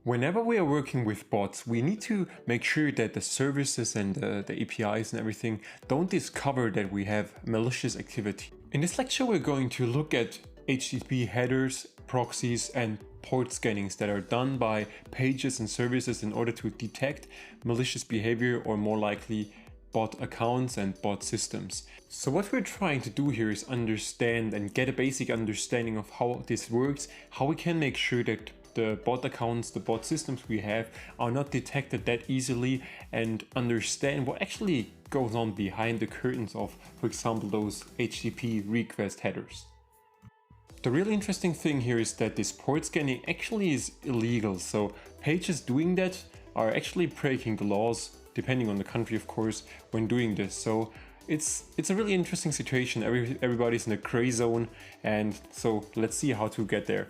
Whenever we are working with bots, we need to make sure that the services and the APIs and everything don't discover that we have malicious activity. In this lecture, we're going to look at HTTP headers, proxies, and port scannings that are done by pages and services in order to detect malicious behavior, or more likely bot accounts and bot systems. So what we're trying to do here is understand and get a basic understanding of how this works, how we can make sure that the bot accounts, the bot systems we have are not detected that easily, and understand what actually goes on behind the curtains of, for example, those HTTP request headers. The really interesting thing here is that this port scanning actually is illegal, so pages doing that are actually breaking the laws, depending on the country of course, when doing this. So it's a really interesting situation. Everybody's in a gray zone, and so let's see how to get there.